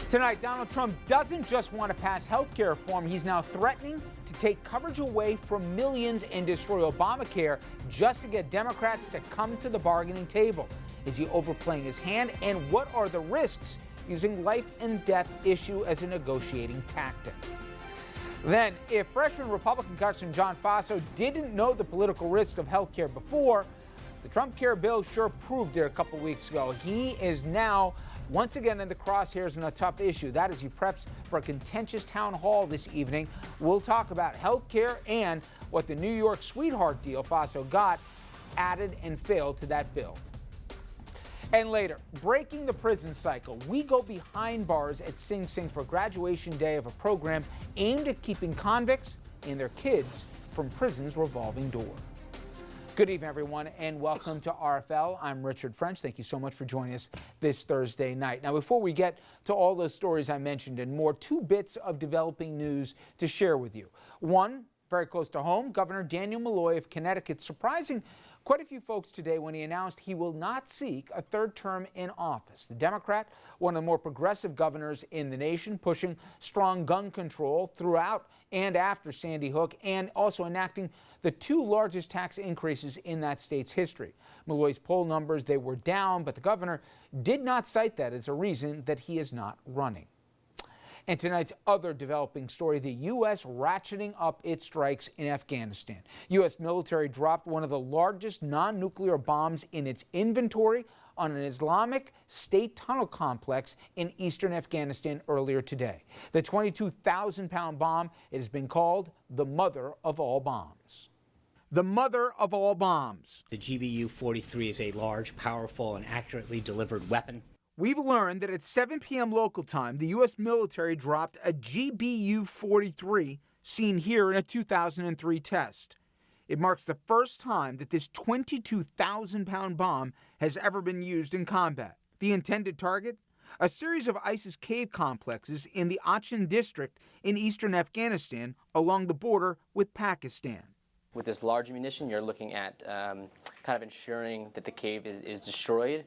Tonight, Donald Trump doesn't just want to pass health care reform. He's now threatening to take coverage away from millions and destroy Obamacare just to get Democrats to come to the bargaining table. Is he overplaying his hand? And what are the risks using life and death issue as a negotiating tactic? Then, if freshman Republican Congressman John Faso didn't know the political risks of health care before, the Trump care bill sure proved it a couple weeks ago. He is now once again in the crosshairs on a tough issue. That as he preps for a contentious town hall this evening. We'll talk about health care and what the New York sweetheart deal Faso got added and failed to that bill. And later, breaking the prison cycle, we go behind bars at Sing Sing for graduation day of a program aimed at keeping convicts and their kids from prison's revolving door. Good evening, everyone, and welcome to RFL. I'm Richard French. Thank you so much for joining us this Thursday night. Now, before we get to all those stories I mentioned and more, two bits of developing news to share with you. One, very close to home, Governor Daniel Malloy of Connecticut surprising quite a few folks today when he announced he will not seek a third term in office. The Democrat, one of the more progressive governors in the nation, pushing strong gun control throughout and after Sandy Hook, and also enacting the two largest tax increases in that state's history. Malloy's poll numbers, they were down, but the governor did not cite that as a reason that he is not running. And tonight's other developing story, the U.S. ratcheting up its strikes in Afghanistan. U.S. military dropped one of the largest non-nuclear bombs in its inventory on an Islamic State tunnel complex in eastern Afghanistan earlier today. The 22,000-pound bomb, it has been called the mother of all bombs. The mother of all bombs. The GBU-43 is a large, powerful, and accurately delivered weapon. We've learned that at 7 p.m. local time, the U.S. military dropped a GBU-43 seen here in a 2003 test. It marks the first time that this 22,000-pound bomb has ever been used in combat. The intended target? A series of ISIS cave complexes in the Achin district in eastern Afghanistan along the border with Pakistan. With this large munition, you're looking at kind of ensuring that the cave is destroyed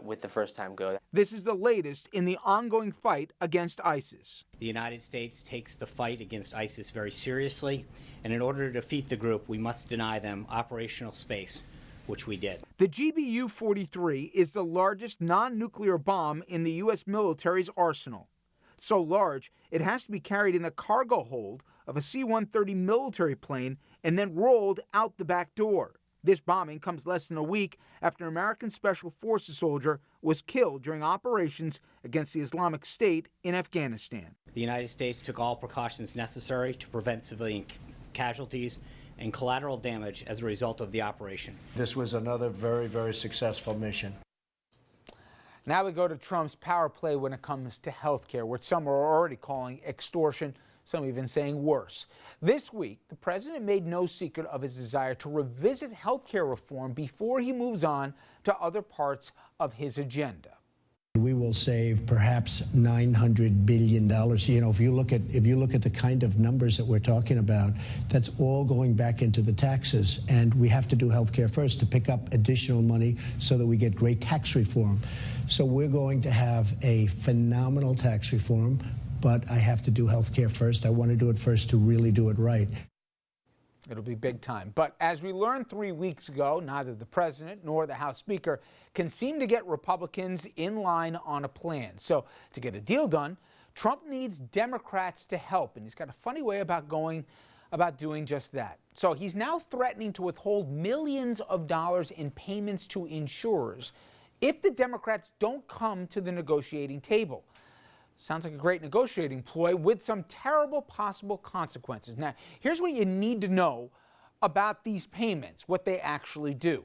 with the first time go. This is the latest in the ongoing fight against ISIS. The United States takes the fight against ISIS very seriously, and in order to defeat the group, we must deny them operational space, which we did. The GBU-43 is the largest non-nuclear bomb in the U.S. military's arsenal. So large, it has to be carried in the cargo hold of a C-130 military plane and then rolled out the back door. This bombing comes less than a week after an American Special Forces soldier was killed during operations against the Islamic State in Afghanistan. The United States took all precautions necessary to prevent civilian casualties and collateral damage as a result of the operation. This was another very, very successful mission. Now we go to Trump's power play when it comes to health care, which some are already calling extortion, some even saying worse. This week, the president made no secret of his desire to revisit health care reform before he moves on to other parts of his agenda. We will save perhaps $900 billion. You know, if you look at the kind of numbers that we're talking about, that's all going back into the taxes. And we have to do health care first to pick up additional money so that we get great tax reform. So we're going to have a phenomenal tax reform. But I have to do health care first. I want to do it first to really do it right. It'll be big time. But as we learned 3 weeks ago, neither the president nor the House Speaker can seem to get Republicans in line on a plan. So to get a deal done, Trump needs Democrats to help. And he's got a funny way about doing just that. So he's now threatening to withhold millions of dollars in payments to insurers if the Democrats don't come to the negotiating table. Sounds like a great negotiating ploy with some terrible possible consequences. Now, here's what you need to know about these payments, what they actually do.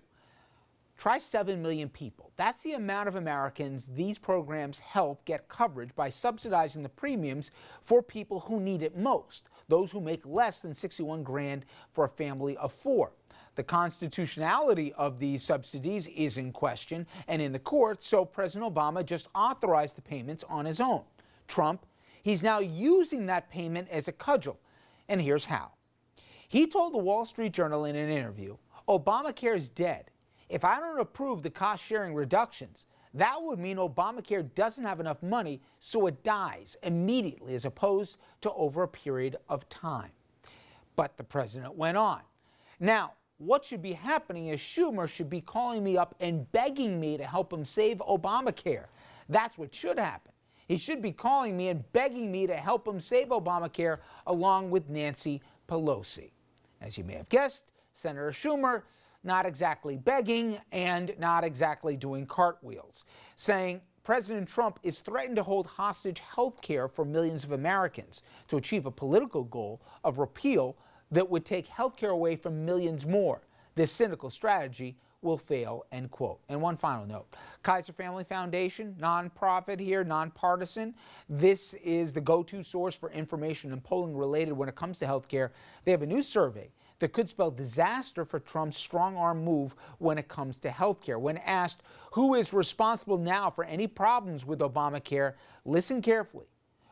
Try 7 million people. That's the amount of Americans these programs help get coverage by subsidizing the premiums for people who need it most, those who make less than 61 grand for a family of 4. The constitutionality of these subsidies is in question and in the courts, so President Obama just authorized the payments on his own. Trump, he's now using that payment as a cudgel, and here's how. He told the Wall Street Journal in an interview, Obamacare is dead. If I don't approve the cost-sharing reductions, That would mean Obamacare doesn't have enough money, so it dies immediately as opposed to over a period of time. But the president went on. Now, what should be happening is Schumer should be calling me up and begging me to help him save Obamacare. That's what should happen. He should be calling me and begging me to help him save Obamacare along with Nancy Pelosi. As you may have guessed, Senator Schumer not exactly begging and not exactly doing cartwheels, saying President Trump is threatening to hold hostage health care for millions of Americans to achieve a political goal of repeal that would take health care away from millions more. This cynical strategy will fail, end quote. And one final note, Kaiser Family Foundation, nonprofit here, nonpartisan. This is the go-to source for information and polling related when it comes to health care. They have a new survey that could spell disaster for Trump's strong-arm move when it comes to health care. When asked who is responsible now for any problems with Obamacare, listen carefully.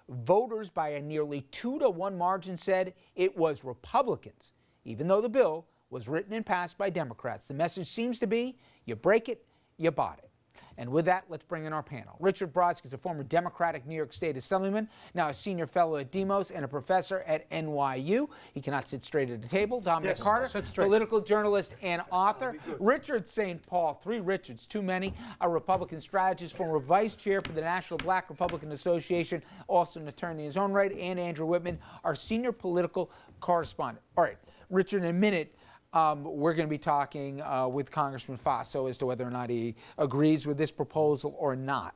Voters by a nearly 2-to-1 margin said it was Republicans, even though the bill was written and passed by Democrats. The message seems to be, you break it, you bought it. And with that, let's bring in our panel. Richard Brodsky is a former Democratic New York State Assemblyman, now a senior fellow at Demos and a professor at NYU. He cannot sit straight at the table. Dominic Carter, political journalist and author. Richard St. Paul, 3 Richards, too many, a Republican strategist, former vice chair for the National Black Republican Association, also an attorney in his own right, and Andrew Whitman, our senior political correspondent. All right, Richard, in a minute, we're going to be talking with Congressman Faso as to whether or not he agrees with this proposal or not.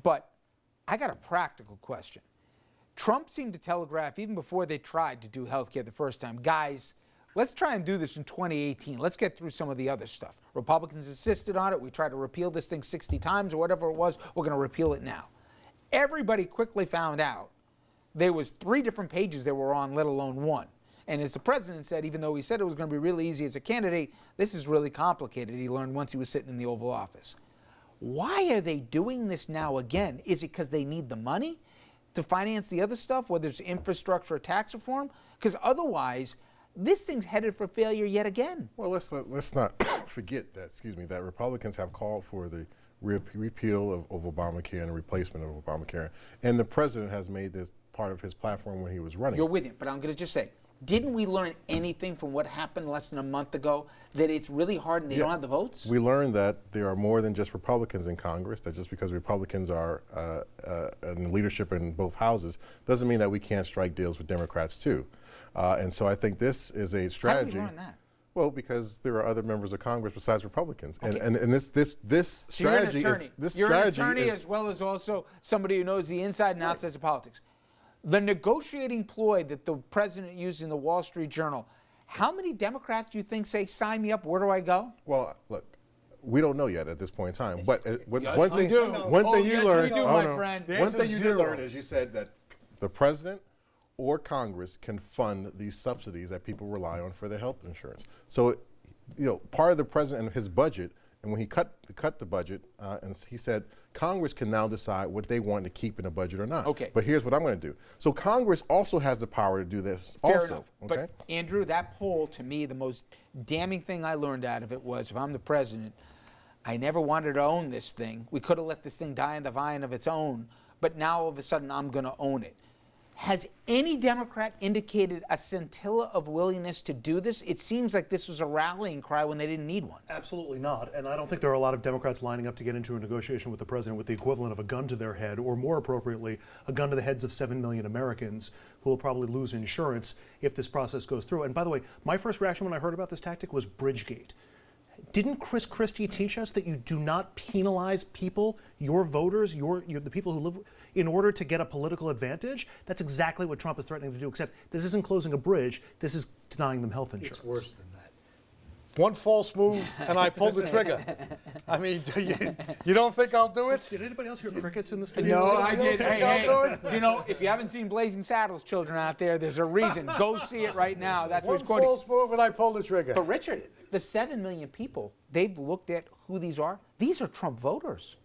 But I got a practical question. Trump seemed to telegraph, even before they tried to do health care the first time, guys, let's try and do this in 2018. Let's get through some of the other stuff. Republicans insisted on it. We tried to repeal this thing 60 times or whatever it was. We're going to repeal it now. Everybody quickly found out there was 3 different pages they were on, let alone 1. And as the president said, even though he said it was going to be really easy as a candidate, this is really complicated, he learned once he was sitting in the Oval Office. Why are they doing this now again? Is it because they need the money to finance the other stuff, whether it's infrastructure or tax reform? Because otherwise, this thing's headed for failure yet again. Well, let's not forget that, that Republicans have called for the repeal of Obamacare and the replacement of Obamacare. And the president has made this part of his platform when he was running. You're with him, but I'm going to just say, didn't we learn anything from what happened less than a month ago, that it's really hard and they don't have the votes? We learned that there are more than just Republicans in Congress, that just because Republicans are in leadership in both houses doesn't mean that we can't strike deals with Democrats too. And so I think this is a strategy. How did we learn that? Well, because there are other members of Congress besides Republicans, Okay. and this strategy You're an attorney as well as also somebody who knows the inside and outside of politics. The negotiating ploy that the president used in the Wall Street Journal, how many Democrats do you think say, sign me up, where do I go? Well, look, we don't know yet at this point in time. But Yes, one thing you learned, friend. one thing you did learn is you said that the president or Congress can fund these subsidies that people rely on for their health insurance. So, part of the president and his budget, and when he cut the budget, and he said Congress can now decide what they want to keep in the budget or not. Okay. But here's what I'm going to do. So Congress also has the power to do this. Fair also, enough. okay? But Andrew, that poll, to me, the most damning thing I learned out of it was, if I'm the president, I never wanted to own this thing. We could have let this thing die in the vine of its own, but now all of a sudden I'm going to own it. Has any Democrat indicated a scintilla of willingness to do this? It seems like this was a rallying cry when they didn't need one. Absolutely not. And I don't think there are a lot of Democrats lining up to get into a negotiation with the president with the equivalent of a gun to their head, or more appropriately, a gun to the heads of 7 million Americans who will probably lose insurance if this process goes through. And by the way, my first reaction when I heard about this tactic was Bridgegate. Didn't Chris Christie teach us that you do not penalize people, your voters, the people who live, in order to get a political advantage? That's exactly what Trump is threatening to do, except this isn't closing a bridge, this is denying them health insurance. It's worse than that. One false move and I pulled the trigger. I mean, you don't think I'll do it? Did anybody else hear crickets in this? No, I did. Hey, I'll do it. if you haven't seen Blazing Saddles, children out there, there's a reason. Go see it right now. That's what One it's quoting. false move and I pulled the trigger. But Richard, the 7 million people, they've looked at who these are. These are Trump voters.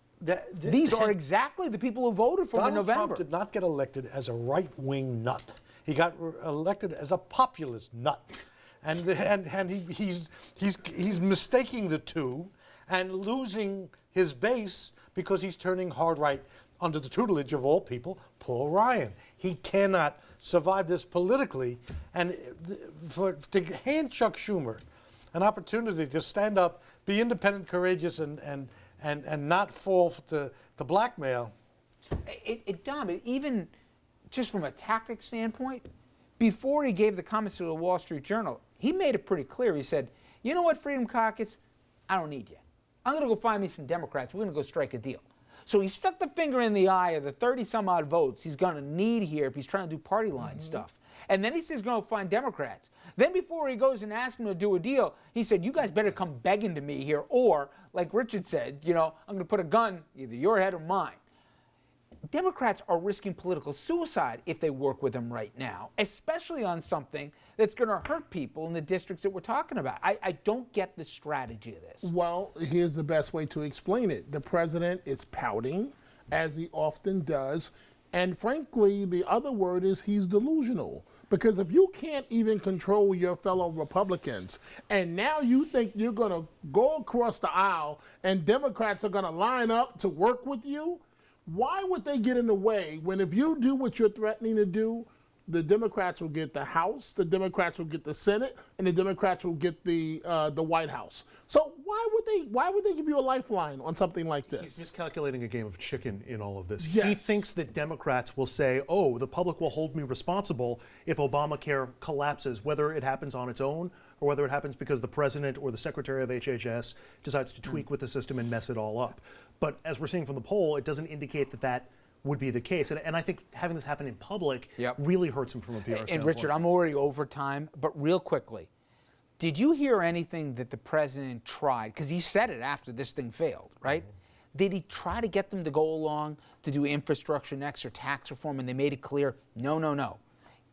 These are exactly the people who voted for him in Donald November. Trump did not get elected as a right-wing nut. He got elected as a populist nut. And he's mistaking the two and losing his base because he's turning hard right under the tutelage of all people, Paul Ryan. He cannot survive this politically. And to hand Chuck Schumer an opportunity to stand up, be independent, courageous, and not fall to blackmail. Dom, even just from a tactic standpoint, before he gave the comments to the Wall Street Journal, he made it pretty clear. He said, you know what, Freedom Caucus, I don't need you. I'm going to go find me some Democrats. We're going to go strike a deal. So he stuck the finger in the eye of the 30-some-odd votes he's going to need here if he's trying to do party line stuff. And then he says he's going to find Democrats. Then before he goes and asks them to do a deal, he said, you guys better come begging to me here, or, like Richard said, I'm going to put a gun, either your head or mine. Democrats are risking political suicide if they work with him right now, especially on something that's going to hurt people in the districts that we're talking about. I don't get the strategy of this. Well, here's the best way to explain it. The president is pouting, as he often does, and frankly, the other word is he's delusional. Because if you can't even control your fellow Republicans, and now you think you're going to go across the aisle and Democrats are going to line up to work with you, why would they get in the way when if you do what you're threatening to do, the Democrats will get the House, the Democrats will get the Senate, and the Democrats will get the White House. So why would they give you a lifeline on something like this? He's miscalculating a game of chicken in all of this. Yes. He thinks that Democrats will say, oh, the public will hold me responsible if Obamacare collapses, whether it happens on its own or whether it happens because the president or the secretary of HHS decides to tweak with the system and mess it all up. But as we're seeing from the poll, it doesn't indicate that that would be the case. And I think having this happen in public really hurts him from a PR standpoint. And Richard, I'm already over time, but real quickly, did you hear anything that the president tried? Because he said it after this thing failed, right? Did he try to get them to go along to do infrastructure next or tax reform, and they made it clear, no, no, no.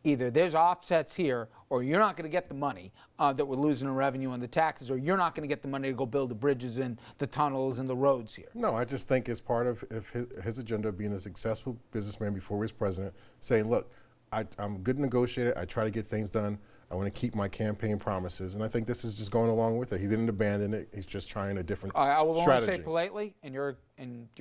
Either there's offsets here, or you're not going to get the money that we're losing in revenue on the taxes, or you're not going to get the money to go build the bridges and the tunnels and the roads here. No, I just think it's part of his agenda of being a successful businessman before he was president, saying, look, I'm a good negotiator. I try to get things done. I want to keep my campaign promises. And I think this is just going along with it. He didn't abandon it. He's just trying a different strategy. I will only say politely, and you're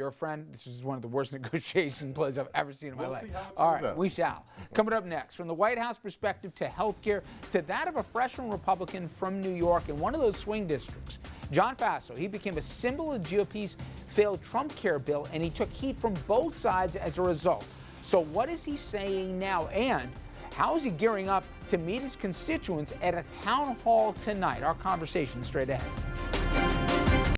a friend, this is one of the worst negotiation plays I've ever seen in my life. All right, we shall. Coming up next, from the White House perspective to health care, to that of a freshman Republican from New York in one of those swing districts. John Faso, he became a symbol of GOP's failed Trump care bill, and he took heat from both sides as a result. So what is he saying now, and how is he gearing up to meet his constituents at a town hall tonight? Our conversation straight ahead.